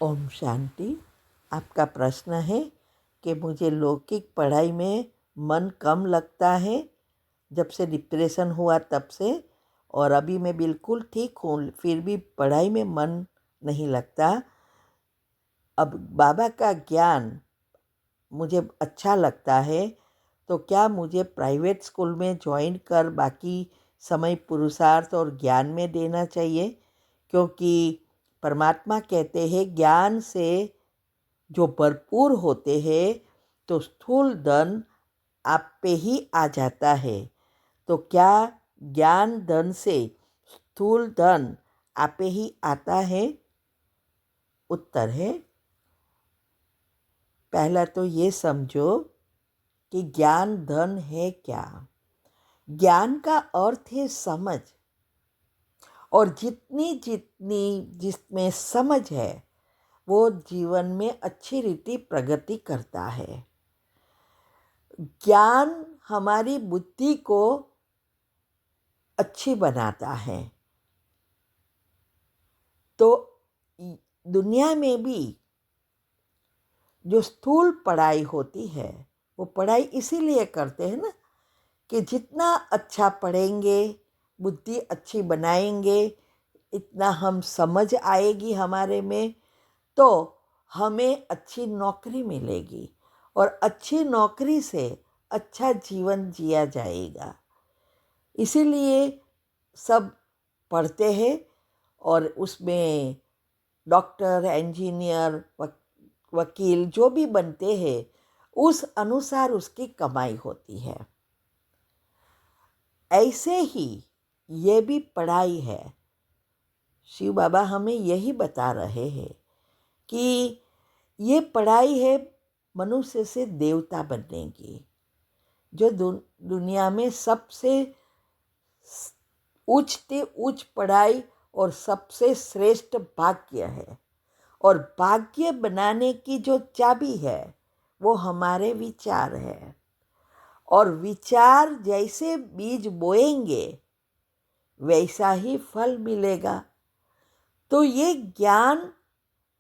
ओम शांति। आपका प्रश्न है कि मुझे लौकिक पढ़ाई में मन कम लगता है जब से डिप्रेशन हुआ तब से, और अभी मैं बिल्कुल ठीक हूँ फिर भी पढ़ाई में मन नहीं लगता। अब बाबा का ज्ञान मुझे अच्छा लगता है, तो क्या मुझे प्राइवेट स्कूल में ज्वाइन कर बाकी समय पुरुषार्थ और ज्ञान में देना चाहिए? क्योंकि परमात्मा कहते हैं ज्ञान से जो भरपूर होते हैं तो स्थूल धन आप पे ही आ जाता है। तो क्या ज्ञान धन से स्थूल धन आप पे ही आता है? उत्तर है, पहला तो ये समझो कि ज्ञान धन है क्या। ज्ञान का अर्थ है समझ, और जितनी जितनी जिसमें समझ है वो जीवन में अच्छी रीति प्रगति करता है। ज्ञान हमारी बुद्धि को अच्छी बनाता है। तो दुनिया में भी जो स्थूल पढ़ाई होती है वो पढ़ाई इसीलिए करते हैं ना कि जितना अच्छा पढ़ेंगे, बुद्धि अच्छी बनाएंगे, इतना हम समझ आएगी हमारे में, तो हमें अच्छी नौकरी मिलेगी और अच्छी नौकरी से अच्छा जीवन जिया जाएगा। इसीलिए सब पढ़ते हैं और उसमें डॉक्टर, इंजीनियर, वकील जो भी बनते हैं उस अनुसार उसकी कमाई होती है। ऐसे ही ये भी पढ़ाई है। शिव बाबा हमें यही बता रहे हैं कि ये पढ़ाई है मनुष्य से देवता बनने की, जो दुनिया में सबसे उच्च से उच्च पढ़ाई और सबसे श्रेष्ठ भाग्य है। और भाग्य बनाने की जो चाबी है वो हमारे विचार है, और विचार जैसे बीज बोएंगे वैसा ही फल मिलेगा। तो ये ज्ञान,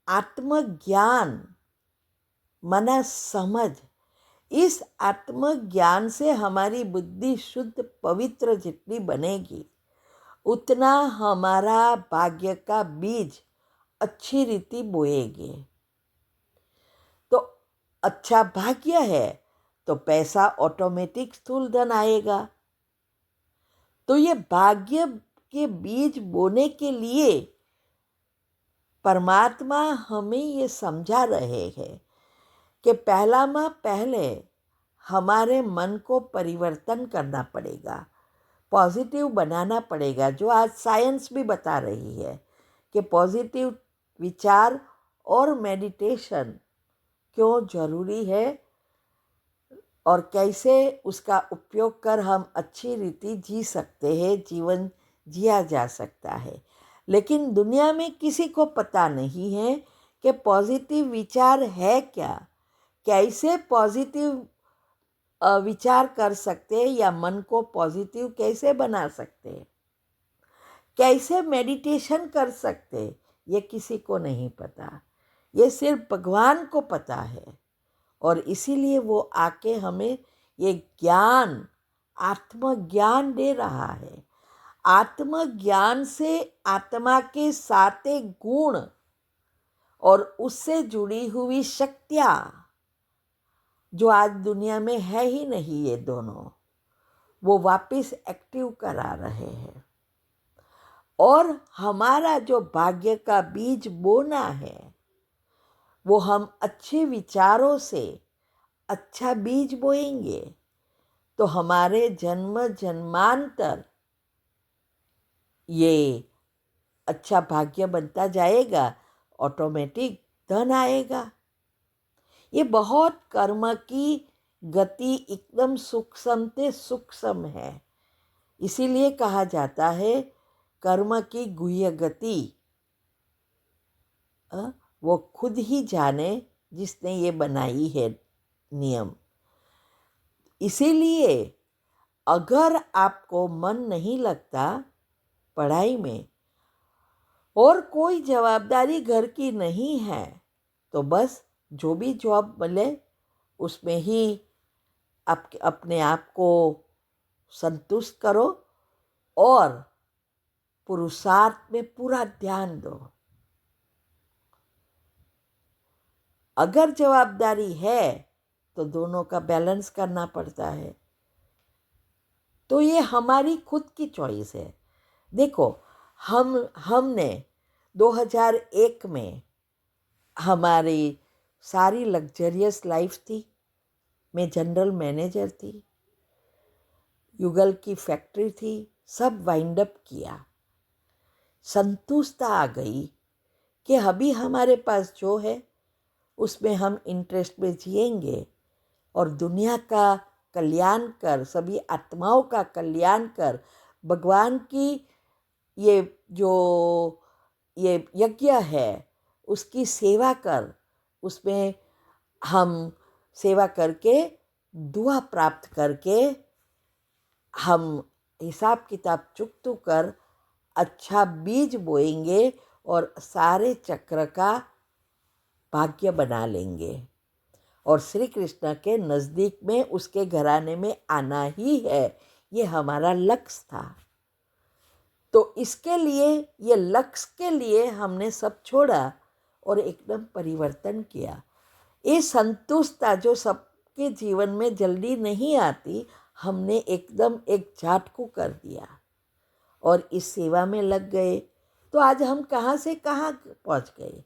आत्मज्ञान माना समझ, इस आत्मज्ञान से हमारी बुद्धि शुद्ध पवित्र जितनी बनेगी उतना हमारा भाग्य का बीज अच्छी रीति बोएंगे। तो अच्छा भाग्य है तो पैसा ऑटोमेटिक स्थूल धन आएगा। तो ये भाग्य के बीज बोने के लिए परमात्मा हमें ये समझा रहे हैं कि पहले हमारे मन को परिवर्तन करना पड़ेगा, पॉजिटिव बनाना पड़ेगा। जो आज साइंस भी बता रही है कि पॉजिटिव विचार और मेडिटेशन क्यों जरूरी है और कैसे उसका उपयोग कर हम अच्छी रीति जी सकते हैं, जीवन जिया जा सकता है। लेकिन दुनिया में किसी को पता नहीं है कि पॉजिटिव विचार है क्या, कैसे पॉजिटिव विचार कर सकते हैं या मन को पॉजिटिव कैसे बना सकते हैं, कैसे मेडिटेशन कर सकते, ये किसी को नहीं पता। ये सिर्फ भगवान को पता है, और इसीलिए वो आके हमें ये ज्ञान, आत्मज्ञान दे रहा है। आत्मज्ञान से आत्मा के 7 गुण और उससे जुड़ी हुई शक्तियाँ जो आज दुनिया में है ही नहीं, ये दोनों वो वापस एक्टिव करा रहे हैं। और हमारा जो भाग्य का बीज बोना है वो हम अच्छे विचारों से अच्छा बीज बोएंगे तो हमारे जन्म जन्मांतर ये अच्छा भाग्य बनता जाएगा, ऑटोमेटिक धन आएगा। ये बहुत कर्म की गति एकदम सूक्ष्म से सूक्ष्म है। इसीलिए कहा जाता है कर्म की गुह्य गति वो खुद ही जाने जिसने ये बनाई है नियम। इसीलिए अगर आपको मन नहीं लगता पढ़ाई में, और कोई जवाबदारी घर की नहीं है तो बस जो भी जॉब मिले उसमें ही अपने आप को संतुष्ट करो और पुरुषार्थ में पूरा ध्यान दो। अगर जवाबदारी है तो दोनों का बैलेंस करना पड़ता है। तो ये हमारी खुद की चॉइस है। देखो, हमने 2001 में हमारी सारी लग्जरियस लाइफ थी। मैं जनरल मैनेजर थी, युगल की फैक्ट्री थी, सब वाइंड अप किया। संतुष्टता आ गई कि अभी हमारे पास जो है उसमें हम इंटरेस्ट में जिएंगे और दुनिया का कल्याण कर, सभी आत्माओं का कल्याण कर, भगवान की ये जो ये यज्ञ है उसकी सेवा कर, उसमें हम सेवा करके दुआ प्राप्त करके हम हिसाब किताब चुकतू कर अच्छा बीज बोएंगे और सारे चक्र का भाग्य बना लेंगे और श्री कृष्ण के नज़दीक में उसके घराने में आना ही है। ये हमारा लक्ष्य था। तो इसके लिए, ये लक्ष्य के लिए हमने सब छोड़ा और एकदम परिवर्तन किया। ये संतुष्टता जो सबके जीवन में जल्दी नहीं आती, हमने एकदम एक झटकू कर दिया और इस सेवा में लग गए। तो आज हम कहाँ से कहाँ पहुँच गए।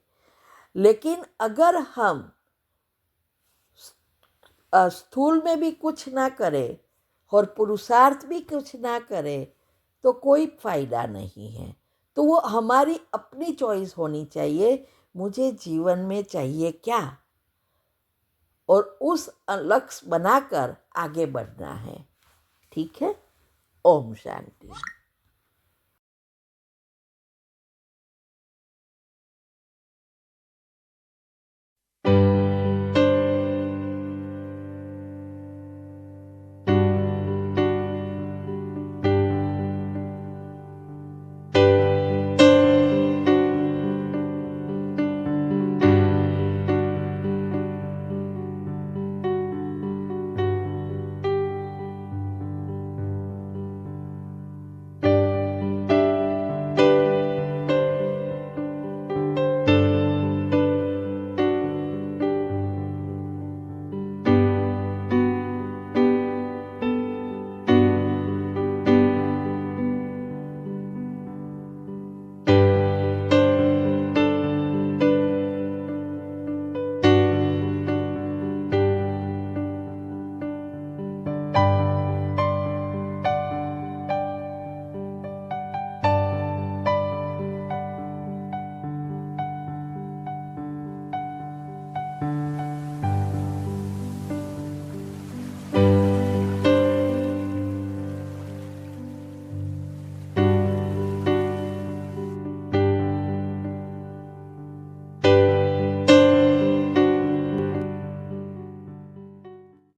लेकिन अगर हम स्थूल में भी कुछ ना करें और पुरुषार्थ भी कुछ ना करें तो कोई फायदा नहीं है। तो वो हमारी अपनी चॉइस होनी चाहिए, मुझे जीवन में चाहिए क्या, और उस लक्ष्य बनाकर आगे बढ़ना है। ठीक है। ओम शांति।